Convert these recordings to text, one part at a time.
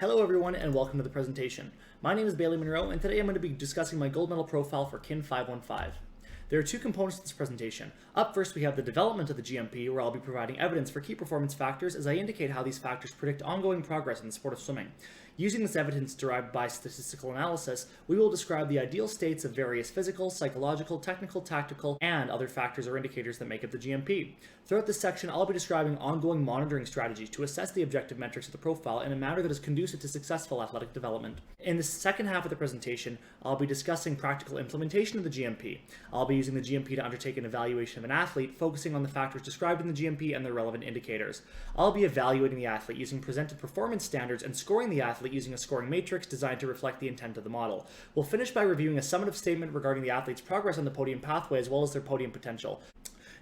Hello everyone and welcome to the presentation. My name is Bailey Monroe and today I'm going to be discussing my gold medal profile for KIN 515. There are two components to this presentation. Up first we have the development of the GMP, where I'll be providing evidence for key performance factors as I indicate how these factors predict ongoing progress in the sport of swimming. Using this evidence derived by statistical analysis, we will describe the ideal states of various physical, psychological, technical, tactical, and other factors or indicators that make up the GMP. Throughout this section, I'll be describing ongoing monitoring strategies to assess the objective metrics of the profile in a manner that is conducive to successful athletic development. In the second half of the presentation, I'll be discussing practical implementation of the GMP. I'll be using the GMP to undertake an evaluation of an athlete, focusing on the factors described in the GMP and their relevant indicators. I'll be evaluating the athlete using presented performance standards and scoring the athlete using a scoring matrix designed to reflect the intent of the model. We'll finish by reviewing a summative statement regarding the athlete's progress on the podium pathway as well as their podium potential.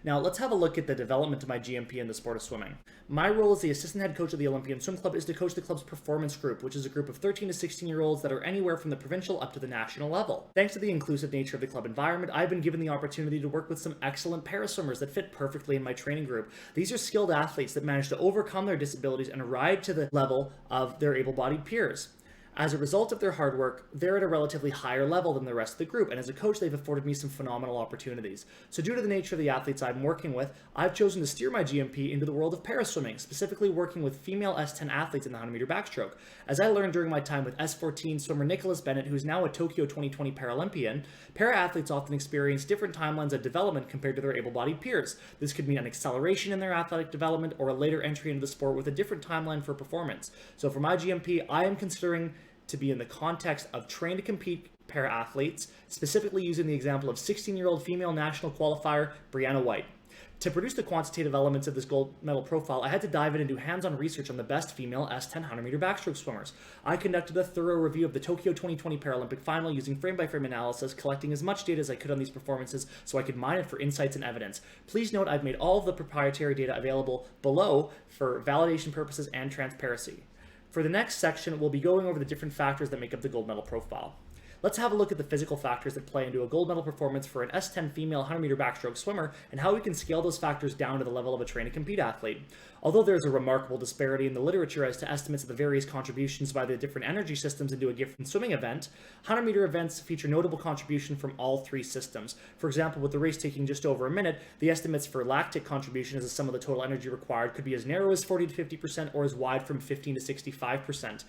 Now let's have a look at the development of my GMP in the sport of swimming. My role as the assistant head coach of the Olympian Swim Club is to coach the club's performance group, which is a group of 13 to 16-year-olds that are anywhere from the provincial up to the national level. Thanks to the inclusive nature of the club environment, I've been given the opportunity to work with some excellent paraswimmers that fit perfectly in my training group. These are skilled athletes that manage to overcome their disabilities and ride to the level of their able-bodied peers. As a result of their hard work, they're at a relatively higher level than the rest of the group, and as a coach, they've afforded me some phenomenal opportunities. So due to the nature of the athletes I'm working with, I've chosen to steer my GMP into the world of paraswimming, specifically working with female S10 athletes in the 100-meter backstroke. As I learned during my time with S14 swimmer Nicholas Bennett, who's now a Tokyo 2020 Paralympian, para-athletes often experience different timelines of development compared to their able-bodied peers. This could mean an acceleration in their athletic development or a later entry into the sport with a different timeline for performance. So for my GMP, I am considering to be in the context of train to compete para-athletes, specifically using the example of 16-year-old female national qualifier Brianna White. To produce the quantitative elements of this gold medal profile, I had to dive in and do hands-on research on the best female S10 100-meter backstroke swimmers. I conducted a thorough review of the Tokyo 2020 Paralympic final using frame-by-frame analysis, collecting as much data as I could on these performances so I could mine it for insights and evidence. Please note I've made all of the proprietary data available below for validation purposes and transparency. For the next section, we'll be going over the different factors that make up the gold medal profile. Let's have a look at the physical factors that play into a gold medal performance for an S10 female 100-meter backstroke swimmer and how we can scale those factors down to the level of a train-to-compete athlete. Although there's a remarkable disparity in the literature as to estimates of the various contributions by the different energy systems into a given swimming event, 100-meter events feature notable contribution from all three systems. For example, with the race taking just over a minute, the estimates for lactic contribution as a sum of the total energy required could be as narrow as 40 to 50% or as wide from 15 to 65%.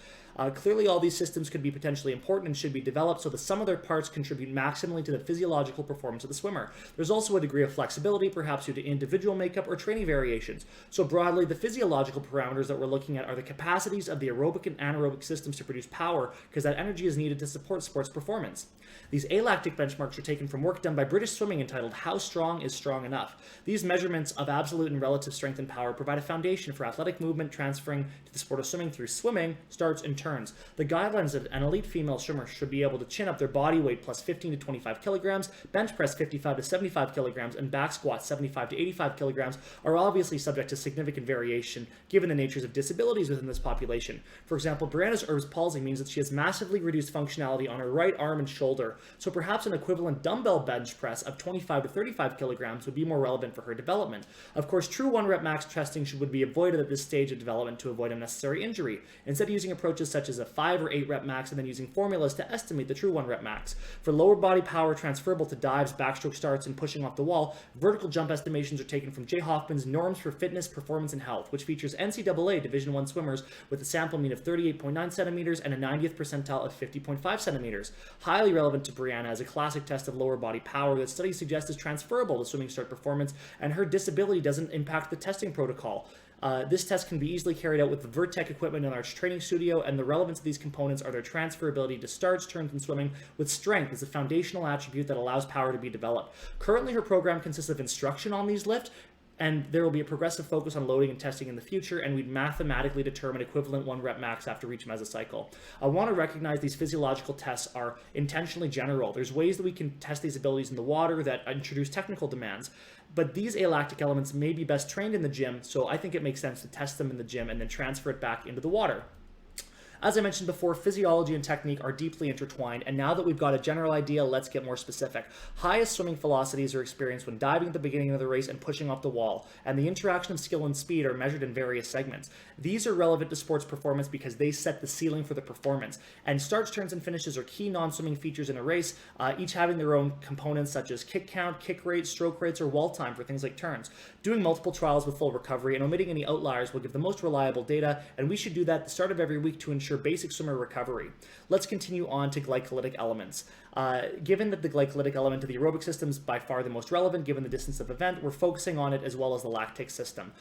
Clearly, all these systems could be potentially important and should be developed so the sum of their parts contribute maximally to the physiological performance of the swimmer. There's also a degree of flexibility, perhaps due to individual makeup or training variations. So broadly, the physiological parameters that we're looking at are the capacities of the aerobic and anaerobic systems to produce power, because that energy is needed to support sports performance. These alactic benchmarks are taken from work done by British Swimming entitled How Strong is Strong Enough? These measurements of absolute and relative strength and power provide a foundation for athletic movement transferring to the sport of swimming through swimming, starts, and turns. The guidelines that an elite female swimmer should be able to chin up their body weight plus 15 to 25 kilograms, bench press 55 to 75 kilograms, and back squat 75 to 85 kilograms are obviously subject to significant variation given the natures of disabilities within this population. For example, Brianna's Erb's palsy means that she has massively reduced functionality on her right arm and shoulder, so perhaps an equivalent dumbbell bench press of 25 to 35 kilograms would be more relevant for her development. Of course, true 1-rep max testing would be avoided at this stage of development to avoid unnecessary injury, instead using approaches such as a 5 or 8 rep max and then using formulas to estimate the true 1-rep max. For lower body power transferable to dives, backstroke starts, and pushing off the wall, vertical jump estimations are taken from Jay Hoffman's Norms for Fitness, Performance, and Health, which features NCAA Division I swimmers with a sample mean of 38.9 centimeters and a 90th percentile of 50.5 centimeters. Highly relevant to Brianna as a classic test of lower body power that studies suggest is transferable to swimming start performance, and her disability doesn't impact the testing protocol. This test can be easily carried out with the Vertec equipment in our training studio, and the relevance of these components are their transferability to starts, turns, and swimming, with strength as a foundational attribute that allows power to be developed. Currently, her program consists of instruction on these lifts, and there will be a progressive focus on loading and testing in the future, and we'd mathematically determine equivalent 1-rep max after each mesocycle. I want to recognize these physiological tests are intentionally general. There's ways that we can test these abilities in the water that introduce technical demands, but these alactic elements may be best trained in the gym, so I think it makes sense to test them in the gym and then transfer it back into the water. As I mentioned before, physiology and technique are deeply intertwined, and now that we've got a general idea, let's get more specific. Highest swimming velocities are experienced when diving at the beginning of the race and pushing off the wall, and the interaction of skill and speed are measured in various segments. These are relevant to sports performance because they set the ceiling for the performance, and starts, turns, and finishes are key non-swimming features in a race, each having their own components such as kick count, kick rate, stroke rates, or wall time for things like turns. Doing multiple trials with full recovery and omitting any outliers will give the most reliable data, and we should do that at the start of every week to ensure basic swimmer recovery. Let's continue on to glycolytic elements. Given that the glycolytic element of the aerobic system is by far the most relevant given the distance of event, we're focusing on it as well as the lactate system.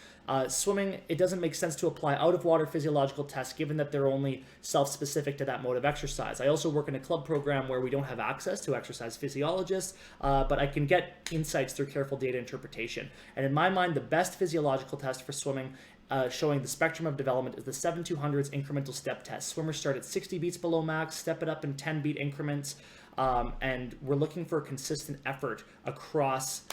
Swimming, it doesn't make sense to apply out-of-water physiological tests given that they're only self-specific to that mode of exercise. I also work in a club program where we don't have access to exercise physiologists, but I can get insights through careful data interpretation. And in my mind, the best physiological test for swimming showing the spectrum of development is the 7/200 incremental step test. Swimmers start at 60 beats below max, step it up in 10 beat increments, and we're looking for a consistent effort across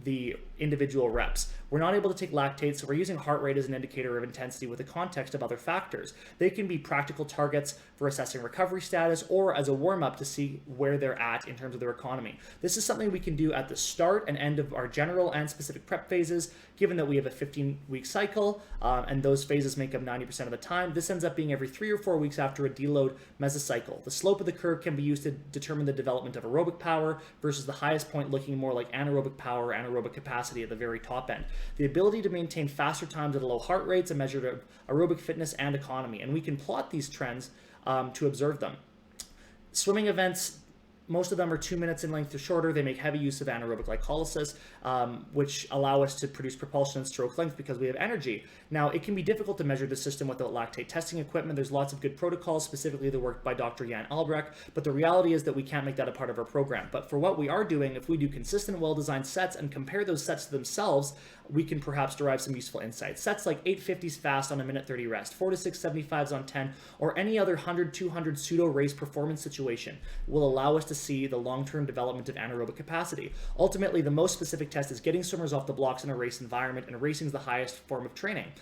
the individual reps. We're not able to take lactate, so we're using heart rate as an indicator of intensity with the context of other factors. They can be practical targets for assessing recovery status or as a warm-up to see where they're at in terms of their economy. This is something we can do at the start and end of our general and specific prep phases, given that we have a 15-week cycle, and those phases make up 90% of the time. This ends up being every 3 or 4 weeks after a deload mesocycle. The slope of the curve can be used to determine the development of aerobic power versus the highest point looking more like anaerobic power, anaerobic capacity at the very top end. The ability to maintain faster times at a low heart rate is a measure of aerobic fitness and economy, and we can plot these trends to observe them. Swimming events, most of them are 2 minutes in length or shorter. They make heavy use of anaerobic glycolysis, which allow us to produce propulsion and stroke length because we have energy. Now, it can be difficult to measure the system without lactate testing equipment. There's lots of good protocols, specifically the work by Dr. Jan Albrecht, but the reality is that we can't make that a part of our program. But for what we are doing, if we do consistent, well-designed sets and compare those sets to themselves, we can perhaps derive some useful insights. Sets like 850s fast on a minute 30 rest, 4 to 6 75s on 10, or any other 100, 200 pseudo race performance situation will allow us to see the long-term development of anaerobic capacity. Ultimately, the most specific test is getting swimmers off the blocks in a race environment, and racing is the highest form of training.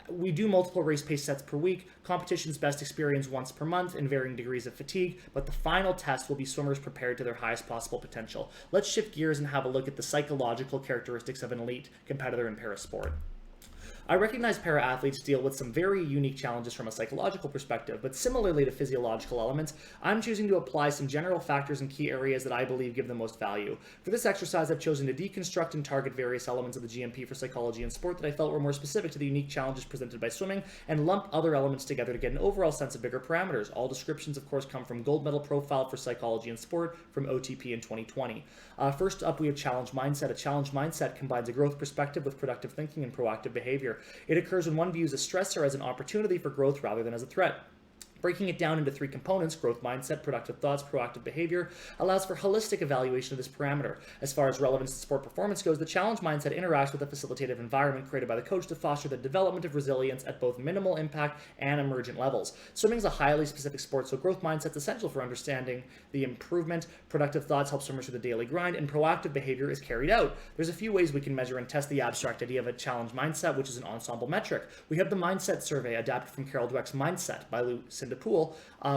We do multiple race pace sets per week. Competition's best experience once per month in varying degrees of fatigue, but the final test will be swimmers prepared to their highest possible potential. Let's shift gears and have a look at the psychological characteristics of an elite competitor in parasport. I recognize para-athletes deal with some very unique challenges from a psychological perspective, but similarly to physiological elements, I'm choosing to apply some general factors and key areas that I believe give the most value. For this exercise, I've chosen to deconstruct and target various elements of the GMP for psychology and sport that I felt were more specific to the unique challenges presented by swimming, and lump other elements together to get an overall sense of bigger parameters. All descriptions, of course, come from Gold Medal Profile for Psychology and Sport from OTP in 2020. First up, we have challenge mindset. A challenge mindset combines a growth perspective with productive thinking and proactive behavior. It occurs when one views a stressor as an opportunity for growth rather than as a threat. Breaking it down into 3 components, growth mindset, productive thoughts, proactive behavior, allows for holistic evaluation of this parameter. As far as relevance to sport performance goes, the challenge mindset interacts with a facilitative environment created by the coach to foster the development of resilience at both minimal impact and emergent levels. Swimming is a highly specific sport, so growth mindset is essential for understanding the improvement. Productive thoughts help swimmers through the daily grind, and proactive behavior is carried out. There's a few ways we can measure and test the abstract idea of a challenge mindset, which is an ensemble metric. We have the mindset survey adapted from Carol Dweck's Mindset by Lucinda Poole,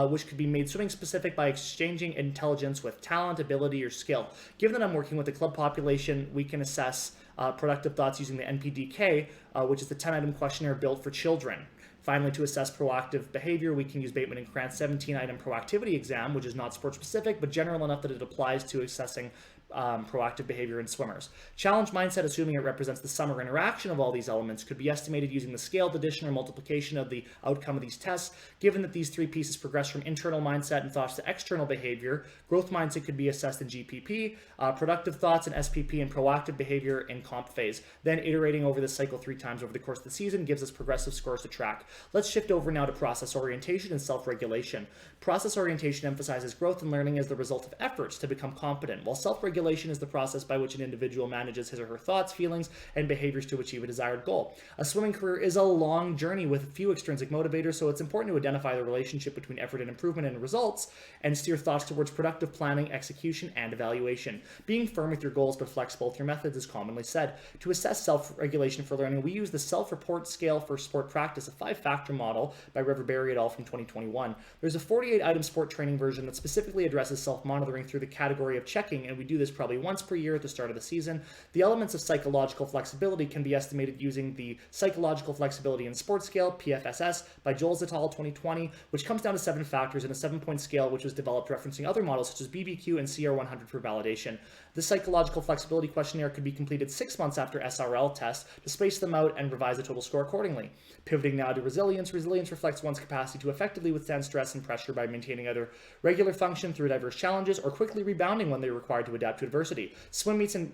which could be made swimming specific by exchanging intelligence with talent, ability, or skill. Given that I'm working with the club population, we can assess productive thoughts using the NPDK, which is the 10-item questionnaire built for children. Finally, to assess proactive behavior, we can use Bateman and Krantz 17-item proactivity exam, which is not sport specific, but general enough that it applies to assessing proactive behavior in swimmers. Challenge mindset, assuming it represents the sum or interaction of all these elements, could be estimated using the scaled addition or multiplication of the outcome of these tests. Given that these 3 pieces progress from internal mindset and thoughts to external behavior, growth mindset could be assessed in GPP, productive thoughts in SPP, and proactive behavior in comp phase. Then iterating over this cycle 3 times over the course of the season gives us progressive scores to track. Let's shift over now to process orientation and self-regulation. Process orientation emphasizes growth and learning as the result of efforts to become competent, while self-regulation Self-regulation is the process by which an individual manages his or her thoughts, feelings, and behaviors to achieve a desired goal. A swimming career is a long journey with few extrinsic motivators, so it's important to identify the relationship between effort and improvement and results and steer thoughts towards productive planning, execution, and evaluation. Being firm with your goals but flexible with your methods is commonly said. To assess self-regulation for learning, we use the Self-Report Scale for Sport Practice, a 5-factor model by Riverberry et al. From 2021. There's a 48-item sport training version that specifically addresses self-monitoring through the category of checking, and we do this probably once per year at the start of the season. The elements of psychological flexibility can be estimated using the Psychological Flexibility in Sport Scale, PFSS, by Joels et al. 2020, which comes down to 7 factors in a 7-point scale which was developed referencing other models such as BBQ and CR100 for validation. The Psychological Flexibility Questionnaire could be completed 6 months after SRL test to space them out and revise the total score accordingly. Pivoting now to resilience. Resilience reflects one's capacity to effectively withstand stress and pressure by maintaining either regular function through diverse challenges or quickly rebounding when they're required to adapt to adversity. Swim meets and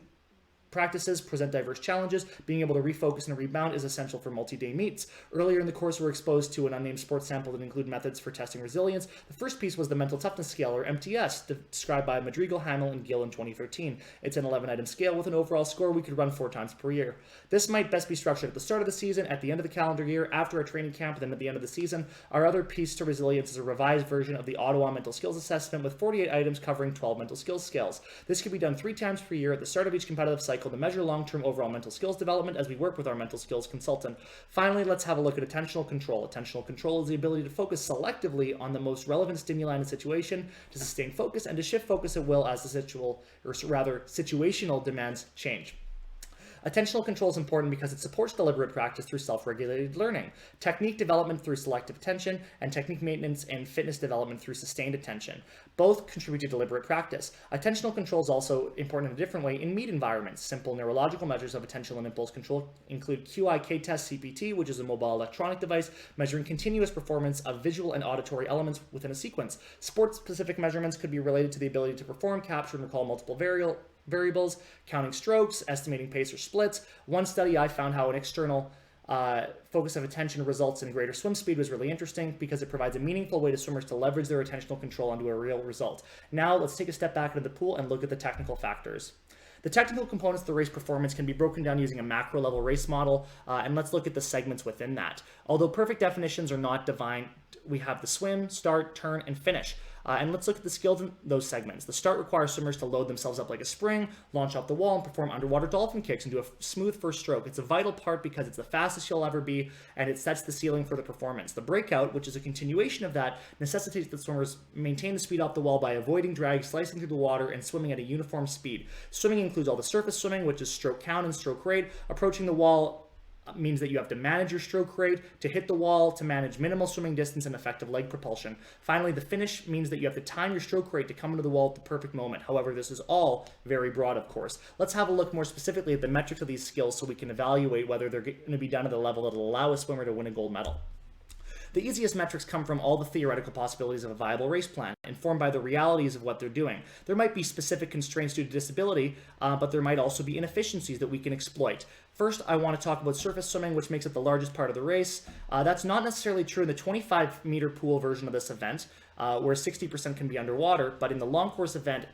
practices present diverse challenges. Being able to refocus and rebound is essential for multi-day meets. Earlier in the course, we're exposed to an unnamed sports sample that include methods for testing resilience. The first piece was the Mental Toughness Scale, or MTS, described by Madrigal, Hamill, and Gill in 2013. It's an 11-item scale with an overall score we could run 4 times per year. This might best be structured at the start of the season, at the end of the calendar year, after a training camp, then at the end of the season. Our other piece to resilience is a revised version of the Ottawa Mental Skills Assessment with 48 items covering 12 mental skills scales. This can be done 3 times per year at the start of each competitive cycle to measure long-term overall mental skills development as we work with our mental skills consultant. Finally, let's have a look at attentional control. Attentional control is the ability to focus selectively on the most relevant stimuli in a situation, to sustain focus, and to shift focus at will as the situational demands change. Attentional control is important because it supports deliberate practice through self-regulated learning, technique development through selective attention, and technique maintenance and fitness development through sustained attention. Both contribute to deliberate practice. Attentional control is also important in a different way in meet environments. Simple neurological measures of attentional and impulse control include QI-K-Test CPT, which is a mobile electronic device measuring continuous performance of visual and auditory elements within a sequence. Sport-specific measurements could be related to the ability to perform, capture, and recall multiple variables, counting strokes, estimating pace or splits. One study I found how an external focus of attention results in greater swim speed was really interesting because it provides a meaningful way to swimmers to leverage their attentional control onto a real result. Now let's take a step back into the pool and look at the technical factors. The technical components of the race performance can be broken down using a macro level race model, and let's look at the segments within that. Although perfect definitions are not defined, we have the swim, start, turn, and finish. And let's look at the skills in those segments. The start requires swimmers to load themselves up like a spring, launch off the wall, and perform underwater dolphin kicks and do a smooth first stroke. It's a vital part because it's the fastest you'll ever be, and it sets the ceiling for the performance. The breakout, which is a continuation of that, necessitates that swimmers maintain the speed off the wall by avoiding drag, slicing through the water, and swimming at a uniform speed. Swimming includes all the surface swimming, which is stroke count and stroke rate. Approaching the wall means that you have to manage your stroke rate, to hit the wall, to manage minimal swimming distance and effective leg propulsion. Finally, the finish means that you have to time your stroke rate to come into the wall at the perfect moment. However, this is all very broad, of course. Let's have a look more specifically at the metrics of these skills so we can evaluate whether they're going to be done at a level that will allow a swimmer to win a gold medal. The easiest metrics come from all the theoretical possibilities of a viable race plan, informed by the realities of what they're doing. There might be specific constraints due to disability, but there might also be inefficiencies that we can exploit. First, I want to talk about surface swimming, which makes it the largest part of the race. That's not necessarily true in the 25-meter pool version of this event, where 60% can be underwater, but in the long course event,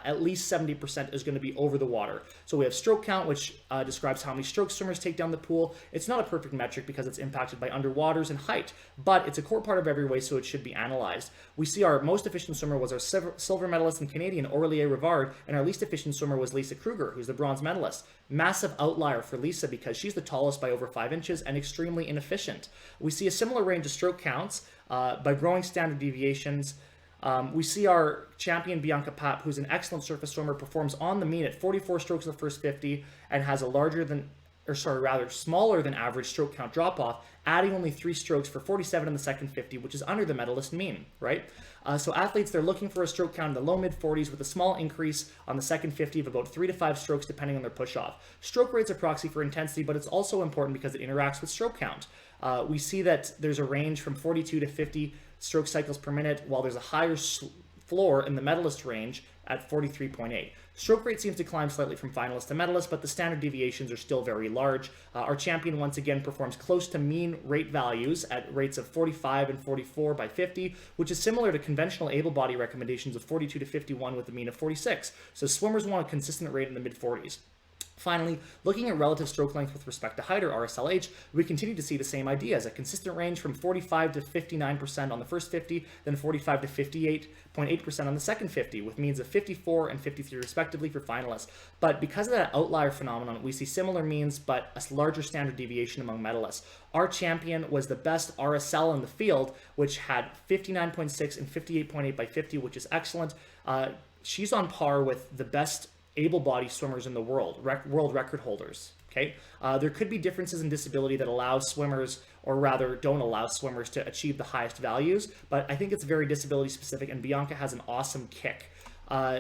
at least 70% is going to be over the water. So we have stroke count, which describes how many strokes swimmers take down the pool. It's not a perfect metric because it's impacted by underwaters and height, but it's a core part of every race, so it should be analyzed. We see our most efficient swimmer was our silver medalist and Canadian Aurélie Rivard, and our least efficient swimmer was Lisa Kruger, who's the bronze medalist. Massive outlier for Lisa because she's the tallest by over 5 inches and extremely inefficient. We see a similar range of stroke counts by growing standard deviations. We see our champion Bianca Papp, who's an excellent surface swimmer, performs on the mean at 44 strokes in the first 50 and has a smaller than average stroke count drop off, adding only 3 strokes for 47 in the second 50, which is under the medalist mean, right? So athletes, they're looking for a stroke count in the low mid 40s with a small increase on the second 50 of about 3 to 5 strokes depending on their push off. Stroke rate's a proxy for intensity, but it's also important because it interacts with stroke count. We see that there's a range from 42 to 50 stroke cycles per minute, while there's a higher floor in the medalist range at 43.8. Stroke rate seems to climb slightly from finalist to medalist, but the standard deviations are still very large. Our champion once again performs close to mean rate values at rates of 45 and 44 by 50, which is similar to conventional able body recommendations of 42 to 51 with a mean of 46. So swimmers want a consistent rate in the mid-40s. Finally, looking at relative stroke length with respect to height, or RSLH, we continue to see the same ideas, a consistent range from 45 to 59% on the first 50, then 45 to 58.8% on the second 50, with means of 54 and 53 respectively for finalists. But because of that outlier phenomenon, we see similar means but a larger standard deviation among medalists. Our champion was the best RSL in the field, which had 59.6 and 58.8 by 50, which is excellent. She's on par with the best able-bodied swimmers in the world, world record holders. Okay, there could be differences in disability that allow swimmers, or rather don't allow swimmers, to achieve the highest values, but I think it's very disability specific, and Bianca has an awesome kick.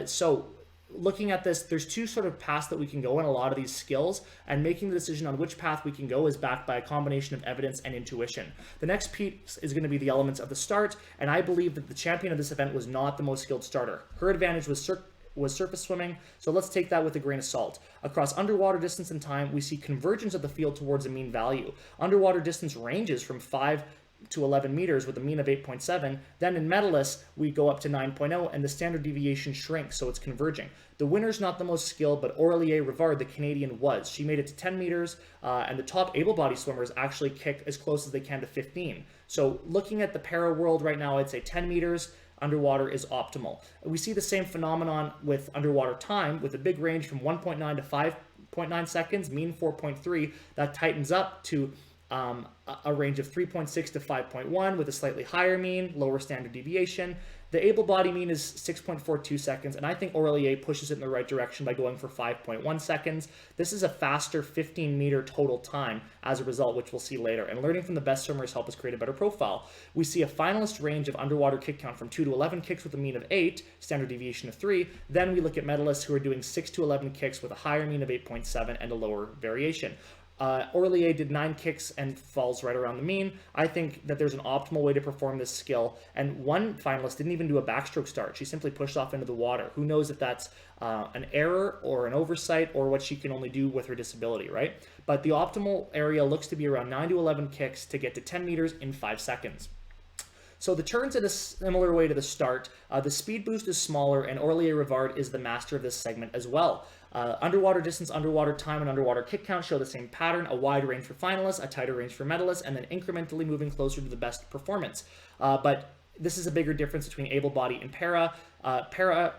So looking at this, there's two sort of paths that we can go in a lot of these skills, and making the decision on which path we can go is backed by a combination of evidence and intuition. The next piece is going to be the elements of the start, and I believe that the champion of this event was not the most skilled starter. Her advantage was surface swimming, so let's take that with a grain of salt. Across underwater distance and time, we see convergence of the field towards a mean value. Underwater distance ranges from 5 to 11 meters with a mean of 8.7. Then in medalists, we go up to 9.0, and the standard deviation shrinks, so it's converging. The winner's not the most skilled, but Aurélie Rivard, the Canadian, was. She made it to 10 meters, and the top able-bodied swimmers actually kick as close as they can to 15. So looking at the para world right now, I'd say 10 meters, underwater is optimal. We see the same phenomenon with underwater time, with a big range from 1.9 to 5.9 seconds, mean 4.3. That tightens up to a range of 3.6 to 5.1 with a slightly higher mean, lower standard deviation. The able body mean is 6.42 seconds, and I think Aurélie pushes it in the right direction by going for 5.1 seconds. This is a faster 15-meter total time as a result, which we'll see later. And learning from the best swimmers help us create a better profile. We see a finalist range of underwater kick count from 2 to 11 kicks with a mean of 8, standard deviation of 3. Then we look at medalists who are doing 6 to 11 kicks with a higher mean of 8.7 and a lower variation. Aurélie did 9 kicks and falls right around the mean. I think that there's an optimal way to perform this skill, and one finalist didn't even do a backstroke start. She simply pushed off into the water. Who knows if that's an error or an oversight or what she can only do with her disability, right? But the optimal area looks to be around 9 to 11 kicks to get to 10 meters in 5 seconds. So the turns in a similar way to the start. The speed boost is smaller, and Aurélie Rivard is the master of this segment as well. Underwater distance, underwater time, and underwater kick count show the same pattern: a wide range for finalists, a tighter range for medalists, and then incrementally moving closer to the best performance. But this is a bigger difference between able body and para. Para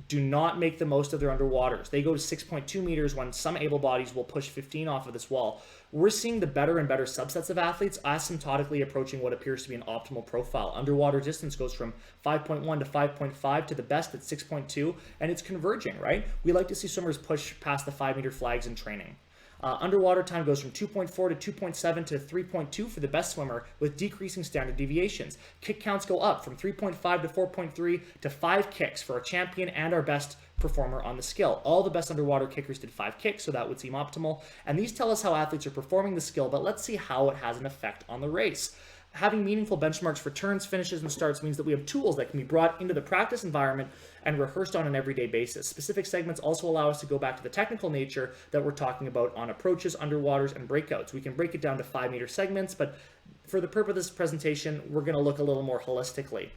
do not make the most of their underwaters. They go to 6.2 meters when some able bodies will push 15 off of this wall. We're seeing the better and better subsets of athletes asymptotically approaching what appears to be an optimal profile. Underwater distance goes from 5.1 to 5.5 to the best at 6.2, and it's converging, right? We like to see swimmers push past the 5-meter flags in training. Underwater time goes from 2.4 to 2.7 to 3.2 for the best swimmer, with decreasing standard deviations. Kick counts go up from 3.5 to 4.3 to 5 kicks for our champion and our best performer on the skill. All the best underwater kickers did 5 kicks, so that would seem optimal. And these tell us how athletes are performing the skill, but let's see how it has an effect on the race. Having meaningful benchmarks for turns, finishes, and starts means that we have tools that can be brought into the practice environment and rehearsed on an everyday basis. Specific segments also allow us to go back to the technical nature that we're talking about on approaches, underwaters, and breakouts. We can break it down to 5-meter segments, but for the purpose of this presentation, we're going to look a little more holistically.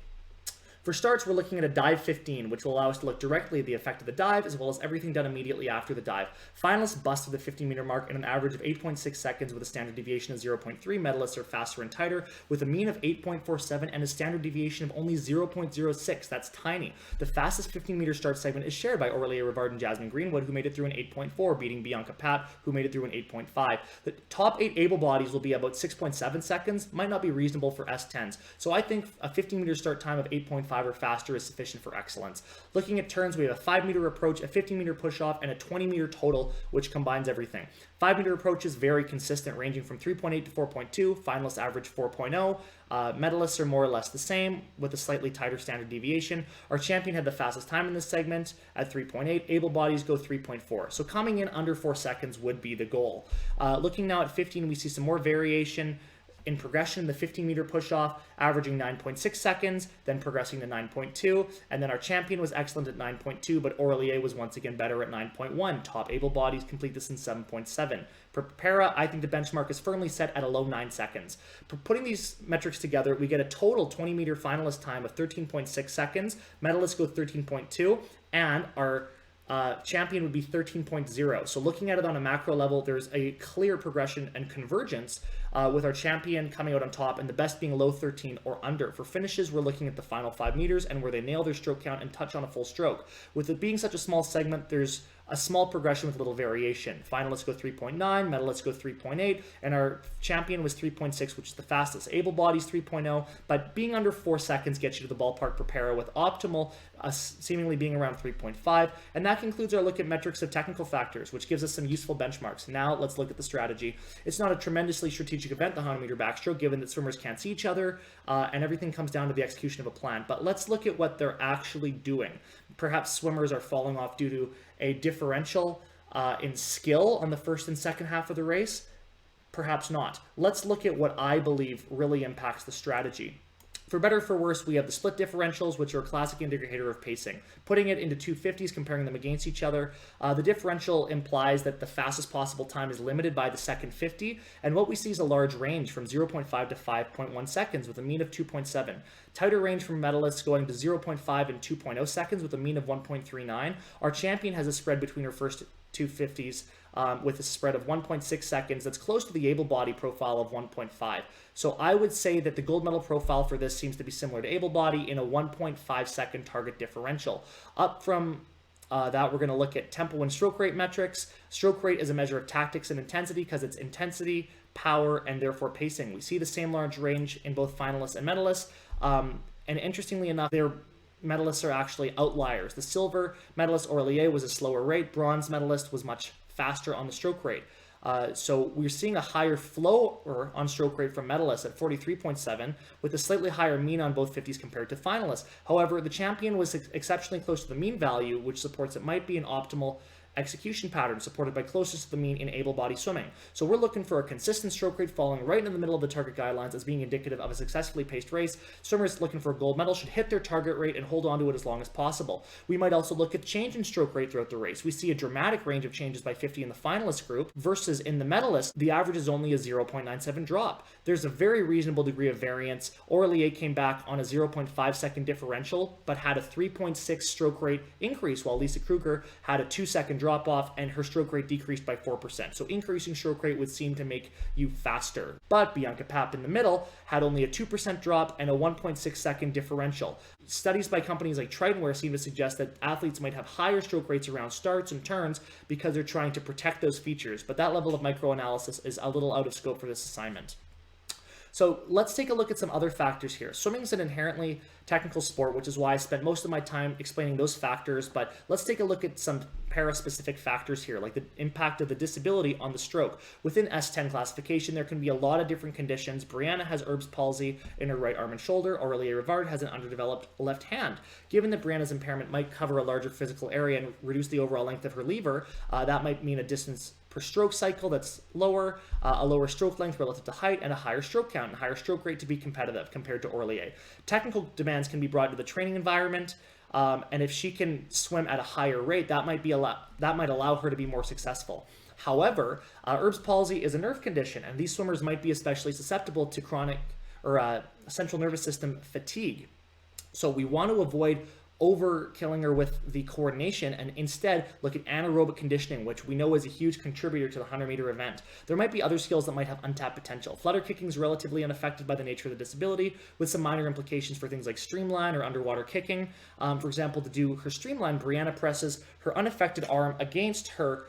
For starts, we're looking at a dive 15, which will allow us to look directly at the effect of the dive, as well as everything done immediately after the dive. Finalists busted the 15-meter mark in an average of 8.6 seconds with a standard deviation of 0.3. Medalists are faster and tighter, with a mean of 8.47 and a standard deviation of only 0.06. That's tiny. The fastest 15-meter start segment is shared by Aurélie Rivard and Jasmine Greenwood, who made it through an 8.4, beating Bianca Pat, who made it through an 8.5. The top 8 able bodies will be about 6.7 seconds. Might not be reasonable for S10s. So I think a 15-meter start time of 8.5 or faster is sufficient for excellence. Looking at turns, we have a 5-meter approach, a 15-meter push-off, and a 20-meter total, which combines everything. 5-meter approach is very consistent, ranging from 3.8 to 4.2. Finalists average 4.0. Medalists are more or less the same, with a slightly tighter standard deviation. Our champion had the fastest time in this segment at 3.8. Able bodies go 3.4. So coming in under 4 seconds would be the goal. Looking now at 15, we see some more variation in progression in the 15-meter push-off, averaging 9.6 seconds, then progressing to 9.2, and then our champion was excellent at 9.2, but Aurelier was once again better at 9.1. Top able bodies complete this in 7.7. For Para, I think the benchmark is firmly set at a low 9 seconds. Putting these metrics together, we get a total 20-meter finalist time of 13.6 seconds. Medalists go 13.2, and our champion would be 13.0. So looking at it on a macro level, there's a clear progression and convergence with our champion coming out on top and the best being low 13 or under. For finishes, we're looking at the final 5 meters and where they nail their stroke count and touch on a full stroke. With it being such a small segment, there's a small progression with little variation. Finalists go 3.9, medalists go 3.8, and our champion was 3.6, which is the fastest. Able bodies 3.0, but being under 4 seconds gets you to the ballpark for Para, with optimal seemingly being around 3.5. And that concludes our look at metrics of technical factors, which gives us some useful benchmarks. Now let's look at the strategy. It's not a tremendously strategic event, the 100-meter backstroke, given that swimmers can't see each other, and everything comes down to the execution of a plan. But let's look at what they're actually doing. Perhaps swimmers are falling off due to a differential in skill on the first and second half of the race. Perhaps not. Let's look at what I believe really impacts the strategy. For better or for worse, we have the split differentials, which are a classic indicator of pacing. Putting it into 250s, comparing them against each other, the differential implies that the fastest possible time is limited by the second 50, and what we see is a large range from 0.5 to 5.1 seconds with a mean of 2.7. Tighter range from medalists going to 0.5 and 2.0 seconds with a mean of 1.39. Our champion has a spread between her first 250s with a spread of 1.6 seconds that's close to the able body profile of 1.5. So I would say that the gold medal profile for this seems to be similar to able body in a 1.5 second target differential. Up from that, we're going to look at tempo and stroke rate metrics. Stroke rate is a measure of tactics and intensity because it's intensity, power, and therefore pacing. We see the same large range in both finalists and medalists. And interestingly enough, their medalists are actually outliers. The silver medalist Aurelier was a slower rate. Bronze medalist was much faster on the stroke rate. So we're seeing a higher flow on stroke rate from medalists at 43.7 with a slightly higher mean on both 50s compared to finalists. However, the champion was exceptionally close to the mean value, which supports it might be an optimal execution pattern supported by closest to the mean in able body swimming. So we're looking for a consistent stroke rate falling right in the middle of the target guidelines as being indicative of a successfully paced race. Swimmers looking for a gold medal should hit their target rate and hold on to it as long as possible. We might also look at change in stroke rate throughout the race. We see a dramatic range of changes by 50 in the finalist group versus in the medalists, the average is only a 0.97 drop. There's a very reasonable degree of variance. Aurelier came back on a 0.5 second differential, but had a 3.6 stroke rate increase, while Lisa Kruger had a 2-second drop off and her stroke rate decreased by 4%. So increasing stroke rate would seem to make you faster. But Bianca Papp in the middle had only a 2% drop and a 1.6 second differential. Studies by companies like Tritonwear seem to suggest that athletes might have higher stroke rates around starts and turns because they're trying to protect those features. But that level of microanalysis is a little out of scope for this assignment. So let's take a look at some other factors here. Swimming is an inherently technical sport, which is why I spent most of my time explaining those factors, but let's take a look at some para-specific factors here, like the impact of the disability on the stroke. Within S10 classification, there can be a lot of different conditions. Brianna has Erb's palsy in her right arm and shoulder. Aurelier Rivard has an underdeveloped left hand. Given that Brianna's impairment might cover a larger physical area and reduce the overall length of her lever, that might mean a distance per stroke cycle that's lower, a lower stroke length relative to height, and a higher stroke count and higher stroke rate to be competitive compared to Aurelier. Technical demands can be brought to the training environment, and if she can swim at a higher rate, that might allow her to be more successful. However, Erb's palsy is a nerve condition, and these swimmers might be especially susceptible to chronic or central nervous system fatigue. So we want to avoid overkilling her with the coordination and instead look at anaerobic conditioning, which we know is a huge contributor to the 100-meter event. There might be other skills that might have untapped potential. Flutter kicking is relatively unaffected by the nature of the disability, with some minor implications for things like streamline or underwater kicking. For example, to do her streamline, Brianna presses her unaffected arm against her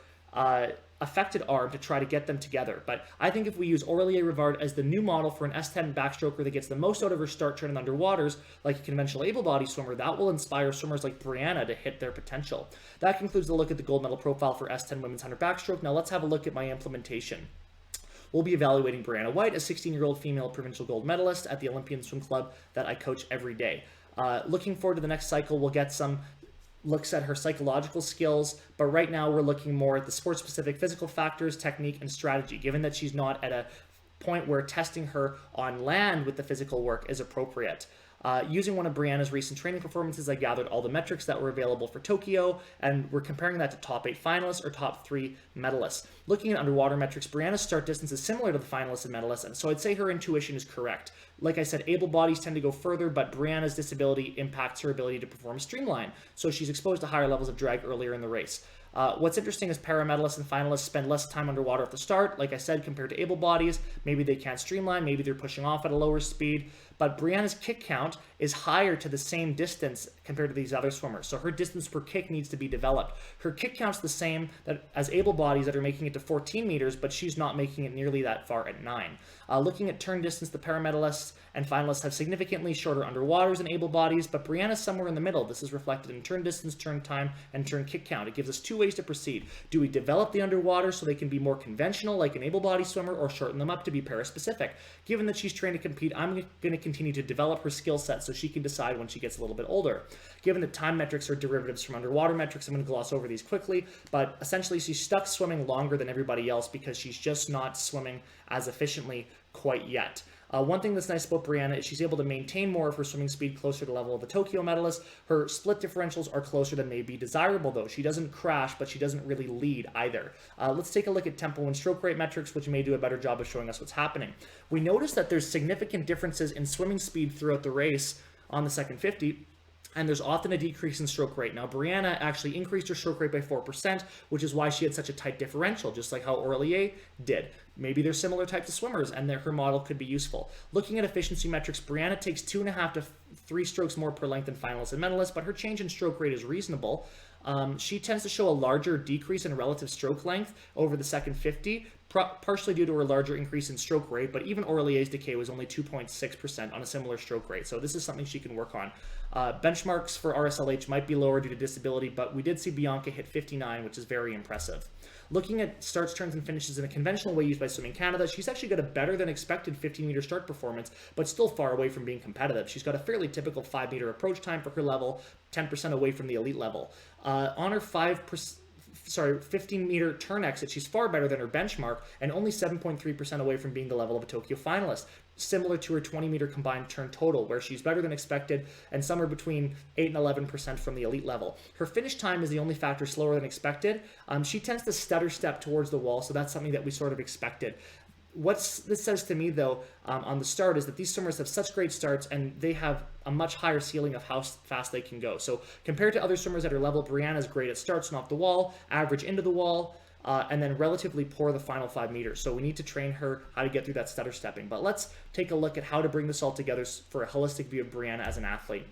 affected arm to try to get them together. But I think if we use Aurelier Rivard as the new model for an S10 backstroker that gets the most out of her start turn and underwaters, like a conventional able-bodied swimmer, that will inspire swimmers like Brianna to hit their potential. That concludes the look at the gold medal profile for S10 women's 100 backstroke. Now let's have a look at my implementation. We'll be evaluating Brianna White, a 16-year-old female provincial gold medalist at the Olympian Swim Club that I coach every day. Looking forward to the next cycle, we'll get some looks at her psychological skills, but right now we're looking more at the sport-specific physical factors, technique, and strategy. Given that she's not at a point where testing her on land with the physical work is appropriate. Using one of Brianna's recent training performances, I gathered all the metrics that were available for Tokyo, and we're comparing that to top 8 finalists or top 3 medalists. Looking at underwater metrics, Brianna's start distance is similar to the finalists and medalists, and so I'd say her intuition is correct. Like I said, able bodies tend to go further, but Brianna's disability impacts her ability to perform streamline, so she's exposed to higher levels of drag earlier in the race. What's interesting is para-medalists and finalists spend less time underwater at the start, like I said, compared to able bodies. Maybe they can't streamline, maybe they're pushing off at a lower speed, but Brianna's kick count is higher to the same distance compared to these other swimmers, so her distance per kick needs to be developed. Her kick count's the same as able bodies that are making it to 14 meters, but she's not making it nearly that far at 9. Looking at turn distance, the para-medalists and finalists have significantly shorter underwaters than able bodies, but Brianna's somewhere in the middle. This is reflected in turn distance, turn time, and turn kick count. It gives us 2 ways to proceed. Do we develop the underwater so they can be more conventional like an able body swimmer, or shorten them up to be para-specific? Given that she's trained to compete, I'm going to continue to develop her skill set so she can decide when she gets a little bit older. Given that time metrics are derivatives from underwater metrics, I'm going to gloss over these quickly, but essentially she's stuck swimming longer than everybody else because she's just not swimming as efficiently quite yet. One thing that's nice about Brianna is she's able to maintain more of her swimming speed closer to the level of the Tokyo medalist. Her split differentials are closer than may be desirable, though. She doesn't crash, but she doesn't really lead either. Let's take a look at tempo and stroke rate metrics, which may do a better job of showing us what's happening. We notice that there's significant differences in swimming speed throughout the race on the second 50, and there's often a decrease in stroke rate. Now, Brianna actually increased her stroke rate by 4%, which is why she had such a tight differential, just like how Aurelier did. Maybe they're similar types of swimmers, and her model could be useful. Looking at efficiency metrics, Brianna takes 2.5 to 3 strokes more per length than finalists and medalists, but her change in stroke rate is reasonable. She tends to show a larger decrease in relative stroke length over the second 50, partially due to her larger increase in stroke rate, but even Aurelier's decay was only 2.6% on a similar stroke rate, so this is something she can work on. Benchmarks for RSLH might be lower due to disability, but we did see Bianca hit 59, which is very impressive. Looking at starts, turns, and finishes in a conventional way used by Swimming Canada, she's actually got a better than expected 15-meter start performance, but still far away from being competitive. She's got a fairly typical 5-meter approach time for her level, 10% away from the elite level. On her 15-meter turn exit, she's far better than her benchmark and only 7.3% away from being the level of a Tokyo finalist, similar to her 20-meter combined turn total, where she's better than expected and somewhere between 8 and 11% from the elite level. Her finish time is the only factor slower than expected. She tends to stutter step towards the wall, so that's something that we sort of expected. What this says to me, though, on the start is that these swimmers have such great starts and they have a much higher ceiling of how fast they can go. So compared to other swimmers at her level, Brianna's great at starts and off the wall, average into the wall, and then relatively poor the final 5 meters. So we need to train her how to get through that stutter stepping. But let's take a look at how to bring this all together for a holistic view of Brianna as an athlete.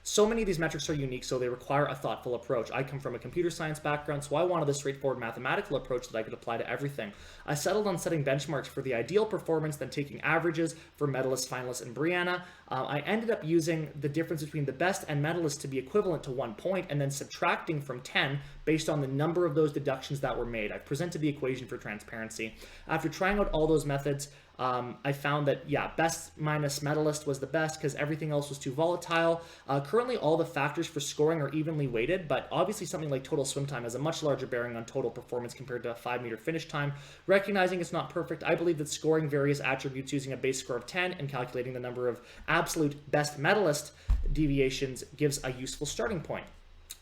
So many of these metrics are unique, so they require a thoughtful approach. I come from a computer science background, so I wanted a straightforward mathematical approach that I could apply to everything. I settled on setting benchmarks for the ideal performance, then taking averages for medalists, finalists, and Brianna. I ended up using the difference between the best and medalists to be equivalent to 1 point, and then subtracting from 10 based on the number of those deductions that were made. I've presented the equation for transparency. After trying out all those methods, I found that, best minus medalist was the best because everything else was too volatile. Currently, all the factors for scoring are evenly weighted, but obviously something like total swim time has a much larger bearing on total performance compared to a 5-meter finish time. Recognizing it's not perfect, I believe that scoring various attributes using a base score of 10 and calculating the number of absolute best medalist deviations gives a useful starting point.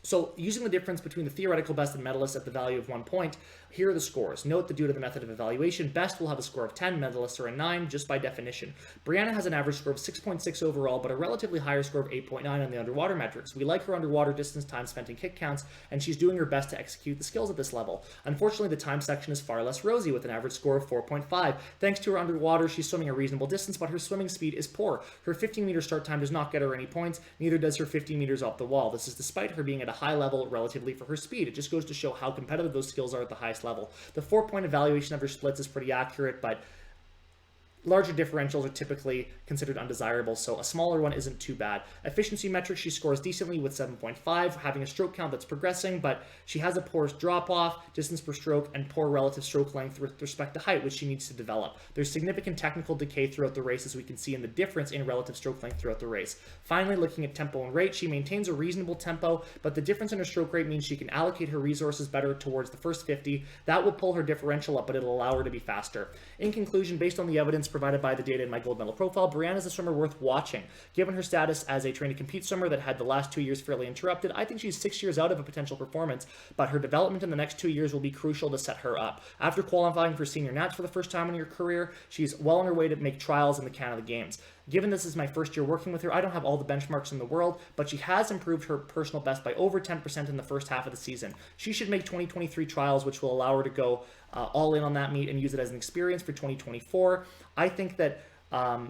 So using the difference between the theoretical best and medalists at the value of 1 point, here are the scores. Note that due to the method of evaluation, best will have a score of 10, medalists are a 9, just by definition. Brianna has an average score of 6.6 overall, but a relatively higher score of 8.9 on the underwater metrics. We like her underwater distance, time spent in kick counts, and she's doing her best to execute the skills at this level. Unfortunately, the time section is far less rosy, with an average score of 4.5. Thanks to her underwater, she's swimming a reasonable distance, but her swimming speed is poor. Her 15-meter start time does not get her any points, neither does her 15 meters off the wall. This is despite her being at a high level relatively for her speed. It just goes to show how competitive those skills are at the highest level. The 4-point evaluation of her splits is pretty accurate, but Larger differentials are typically considered undesirable, so a smaller one isn't too bad. Efficiency metrics, she scores decently with 7.5, having a stroke count that's progressing, but she has a poor drop-off, distance per stroke, and poor relative stroke length with respect to height, which she needs to develop. There's significant technical decay throughout the race, as we can see in the difference in relative stroke length throughout the race. Finally, looking at tempo and rate, she maintains a reasonable tempo, but the difference in her stroke rate means she can allocate her resources better towards the first 50. That will pull her differential up, but it'll allow her to be faster. In conclusion, based on the evidence provided by the data in my gold medal profile, Brianna is a swimmer worth watching. Given her status as a train to compete swimmer that had the last 2 years fairly interrupted, I think she's 6 years out of a potential performance, but her development in the next 2 years will be crucial to set her up. After qualifying for senior nats for the first time in her career, she's well on her way to make trials in the Canada Games. Given this is my first year working with her, I don't have all the benchmarks in the world, but she has improved her personal best by over 10% in the first half of the season. She should make 2023 trials, which will allow her to go all in on that meet and use it as an experience for 2024. I think that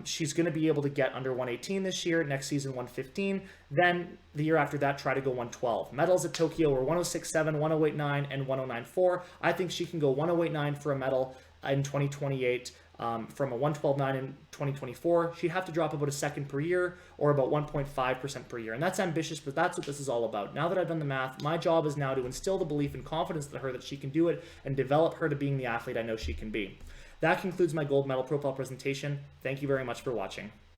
she's going to be able to get under 118 this year, next season 115, then the year after that try to go 112. Medals at Tokyo were 106.7, 108.9, and 109.4. I think she can go 108.9 for a medal in 2028. From a 112.9 in 2024, she'd have to drop about a second per year or about 1.5% per year. And that's ambitious, but that's what this is all about. Now that I've done the math, my job is now to instill the belief and confidence in her that she can do it and develop her to being the athlete I know she can be. That concludes my gold medal profile presentation. Thank you very much for watching.